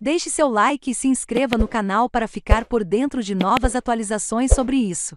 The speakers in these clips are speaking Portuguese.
Deixe seu like e se inscreva no canal para ficar por dentro de novas atualizações sobre isso.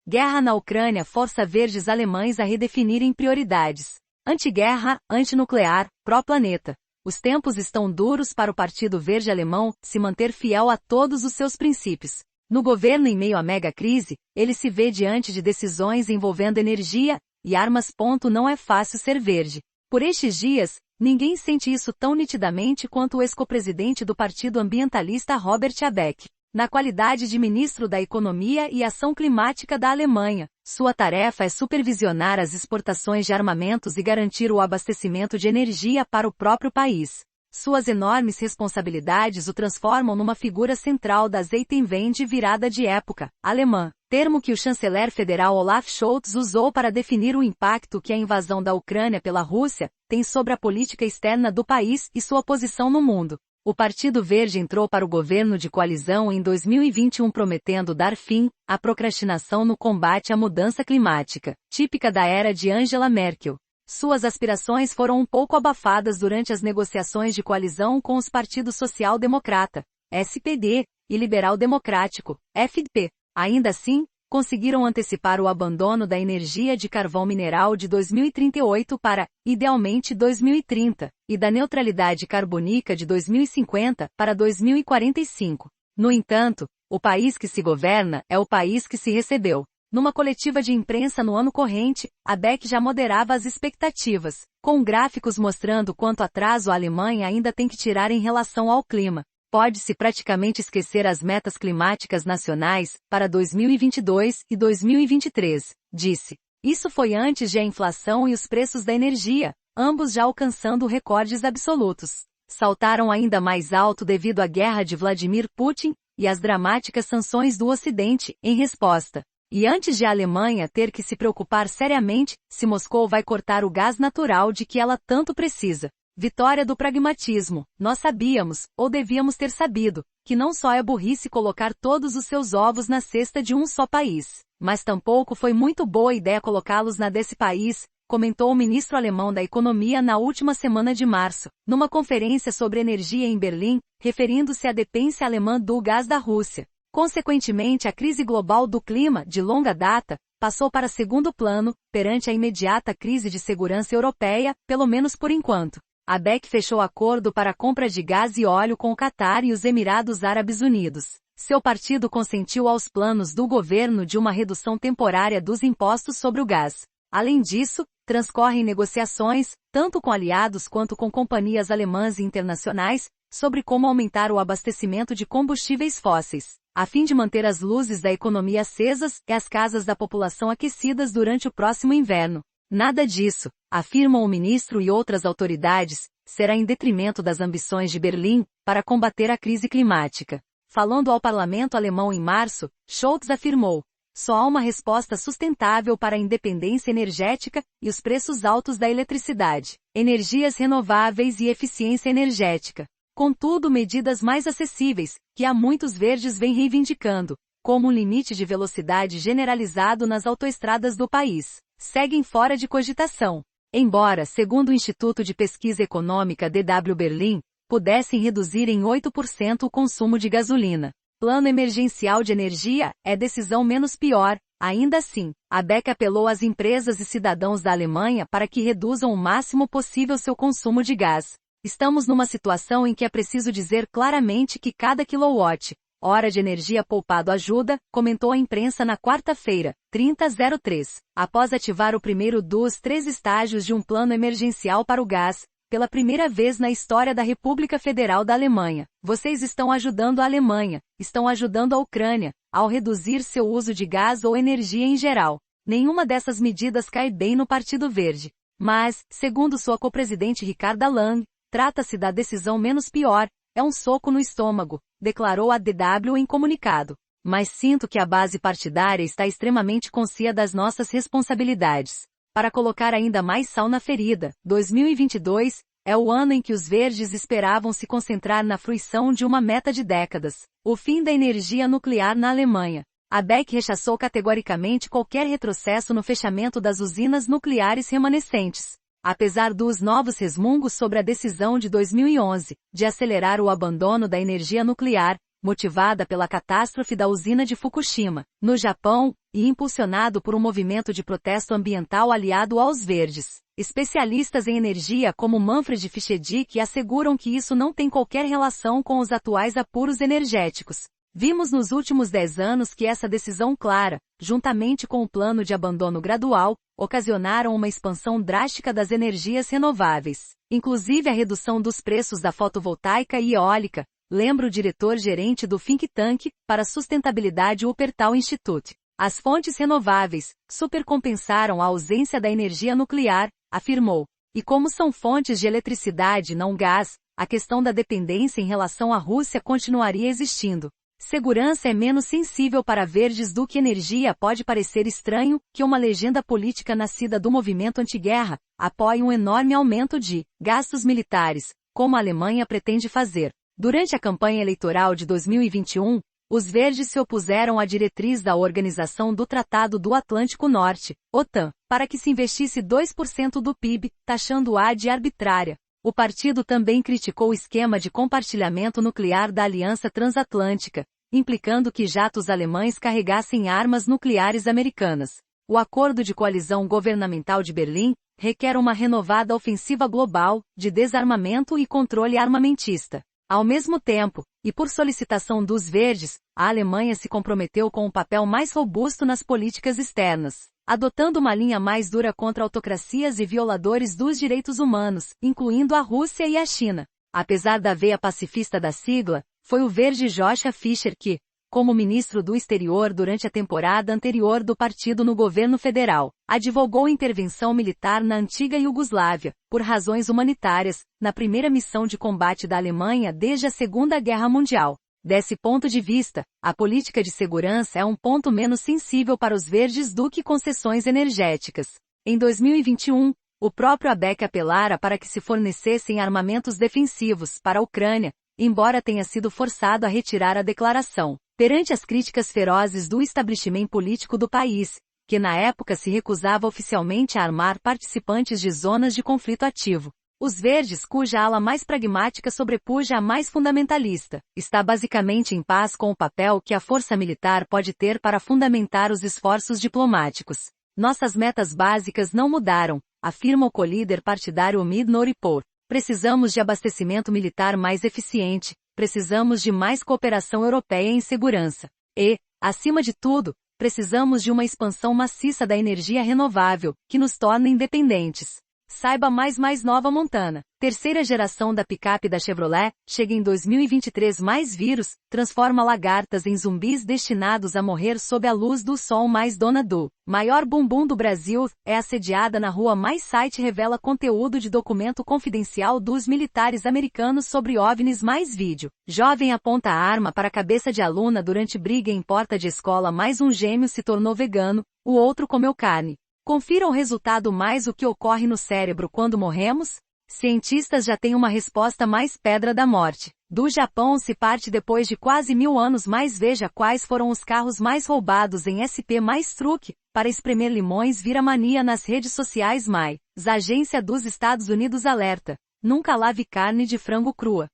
Guerra na Ucrânia força verdes alemães a redefinirem prioridades. Antiguerra, antinuclear, pró-planeta. Os tempos estão duros para o Partido Verde Alemão se manter fiel a todos os seus princípios. No governo em meio à mega crise, ele se vê diante de decisões envolvendo energia e armas. Não é fácil ser verde. Por estes dias, ninguém sente isso tão nitidamente quanto o ex-copresidente do partido ambientalista Robert Habeck. Na qualidade de ministro da Economia e Ação Climática da Alemanha, sua tarefa é supervisionar as exportações de armamentos e garantir o abastecimento de energia para o próprio país. Suas enormes responsabilidades o transformam numa figura central da Zeitenwende virada de época alemã, termo que o chanceler federal Olaf Scholz usou para definir o impacto que a invasão da Ucrânia pela Rússia tem sobre a política externa do país e sua posição no mundo. O Partido Verde entrou para o governo de coalizão em 2021 prometendo dar fim à procrastinação no combate à mudança climática, típica da era de Angela Merkel. Suas aspirações foram um pouco abafadas durante as negociações de coalizão com os partidos Social-Democrata, SPD, e Liberal Democrático, FDP. Ainda assim, conseguiram antecipar o abandono da energia de carvão mineral de 2038 para, idealmente, 2030, e da neutralidade carbônica de 2050 para 2045. No entanto, o país que se governa é o país que se recebeu. Numa coletiva de imprensa no ano corrente, Habeck já moderava as expectativas, com gráficos mostrando quanto atraso a Alemanha ainda tem que tirar em relação ao clima. Pode-se praticamente esquecer as metas climáticas nacionais para 2022 e 2023, disse. Isso foi antes de a inflação e os preços da energia, ambos já alcançando recordes absolutos, saltaram ainda mais alto devido à guerra de Vladimir Putin e às dramáticas sanções do Ocidente, em resposta. E antes de a Alemanha ter que se preocupar seriamente se Moscou vai cortar o gás natural de que ela tanto precisa. Vitória do pragmatismo. Nós sabíamos, ou devíamos ter sabido, que não só é burrice colocar todos os seus ovos na cesta de um só país, mas tampouco foi muito boa ideia colocá-los na desse país, comentou o ministro alemão da Economia na última semana de março, numa conferência sobre energia em Berlim, referindo-se à dependência alemã do gás da Rússia. Consequentemente, a crise global do clima, de longa data, passou para segundo plano, perante a imediata crise de segurança europeia, pelo menos por enquanto. Habeck fechou acordo para a compra de gás e óleo com o Catar e os Emirados Árabes Unidos. Seu partido consentiu aos planos do governo de uma redução temporária dos impostos sobre o gás. Além disso, transcorrem negociações, tanto com aliados quanto com companhias alemãs e internacionais, sobre como aumentar o abastecimento de combustíveis fósseis, a fim de manter as luzes da economia acesas e as casas da população aquecidas durante o próximo inverno. Nada disso, afirmam o ministro e outras autoridades, será em detrimento das ambições de Berlim para combater a crise climática. Falando ao parlamento alemão em março, Scholz afirmou: só há uma resposta sustentável para a independência energética e os preços altos da eletricidade, energias renováveis e eficiência energética. Contudo, medidas mais acessíveis, que há muitos verdes vêm reivindicando, como um limite de velocidade generalizado nas autoestradas do país, seguem fora de cogitação. Embora, segundo o Instituto de Pesquisa Econômica DW Berlim, pudessem reduzir em 8% o consumo de gasolina. Plano emergencial de energia é decisão menos pior. Ainda assim, Habeck apelou às empresas e cidadãos da Alemanha para que reduzam o máximo possível seu consumo de gás. Estamos numa situação em que é preciso dizer claramente que cada quilowatt-hora de energia poupado ajuda, comentou a imprensa na quarta-feira, 30/03, após ativar o primeiro dos 3 estágios de um plano emergencial para o gás, pela primeira vez na história da República Federal da Alemanha. Vocês estão ajudando a Alemanha, estão ajudando a Ucrânia, ao reduzir seu uso de gás ou energia em geral. Nenhuma dessas medidas cai bem no Partido Verde. Mas, segundo sua copresidente Ricarda Lang, trata-se da decisão menos pior, é um soco no estômago, declarou a DW em comunicado. Mas sinto que a base partidária está extremamente consciente das nossas responsabilidades. Para colocar ainda mais sal na ferida, 2022 é o ano em que os verdes esperavam se concentrar na fruição de uma meta de décadas, o fim da energia nuclear na Alemanha. Habeck rechaçou categoricamente qualquer retrocesso no fechamento das usinas nucleares remanescentes. Apesar dos novos resmungos sobre a decisão de 2011 de acelerar o abandono da energia nuclear, motivada pela catástrofe da usina de Fukushima, no Japão, e impulsionado por um movimento de protesto ambiental aliado aos verdes. Especialistas em energia como Manfred Fischedick asseguram que isso não tem qualquer relação com os atuais apuros energéticos. Vimos nos últimos 10 anos que essa decisão clara, juntamente com o plano de abandono gradual, ocasionaram uma expansão drástica das energias renováveis, inclusive a redução dos preços da fotovoltaica e eólica, lembra o diretor-gerente do think tank para a sustentabilidade Wuppertal Institute. As fontes renováveis supercompensaram a ausência da energia nuclear, afirmou. E como são fontes de eletricidade não gás, a questão da dependência em relação à Rússia continuaria existindo. Segurança é menos sensível para verdes do que energia. Pode parecer estranho que uma legenda política nascida do movimento antiguerra apoie um enorme aumento de gastos militares, como a Alemanha pretende fazer. Durante a campanha eleitoral de 2021, os verdes se opuseram à diretriz da Organização do Tratado do Atlântico Norte, OTAN, para que se investisse 2% do PIB, taxando-a de arbitrária. O partido também criticou o esquema de compartilhamento nuclear da Aliança Transatlântica, implicando que jatos alemães carregassem armas nucleares americanas. O Acordo de Coalizão Governamental de Berlim requer uma renovada ofensiva global, de desarmamento e controle armamentista. Ao mesmo tempo, e por solicitação dos verdes, a Alemanha se comprometeu com um papel mais robusto nas políticas externas, adotando uma linha mais dura contra autocracias e violadores dos direitos humanos, incluindo a Rússia e a China. Apesar da veia pacifista da sigla, foi o verde Joschka Fischer que, como ministro do Exterior durante a temporada anterior do partido no governo federal, advogou intervenção militar na antiga Iugoslávia, por razões humanitárias, na primeira missão de combate da Alemanha desde a Segunda Guerra Mundial. Desse ponto de vista, a política de segurança é um ponto menos sensível para os verdes do que concessões energéticas. Em 2021, o próprio ABEC apelara para que se fornecessem armamentos defensivos para a Ucrânia, embora tenha sido forçado a retirar a declaração, perante as críticas ferozes do estabelecimento político do país, que na época se recusava oficialmente a armar participantes de zonas de conflito ativo. Os verdes, cuja ala mais pragmática sobrepuja a mais fundamentalista, está basicamente em paz com o papel que a força militar pode ter para fundamentar os esforços diplomáticos. Nossas metas básicas não mudaram, afirma o colíder partidário Omid Nouripour. Precisamos de abastecimento militar mais eficiente, precisamos de mais cooperação europeia em segurança. E, acima de tudo, precisamos de uma expansão maciça da energia renovável, que nos torne independentes. Saiba mais Nova Montana. Terceira geração da picape da Chevrolet, chega em 2023 mais vírus, transforma lagartas em zumbis destinados a morrer sob a luz do sol. Mais dona do maior bumbum do Brasil, é assediada na rua. Mais site revela conteúdo de documento confidencial dos militares americanos sobre OVNIs. Mais vídeo. Jovem aponta a arma para a cabeça de aluna durante briga em porta de escola. Mais um gêmeo se tornou vegano, o outro comeu carne. Confira o resultado. Mais o que ocorre no cérebro quando morremos? Cientistas já têm uma resposta. Mais pedra da morte. Do Japão se parte depois de quase 1000 anos. Mais veja quais foram os carros mais roubados em SP. Mais truque para espremer limões vira mania nas redes sociais. Mais, a Agência dos Estados Unidos alerta. Nunca lave carne de frango crua.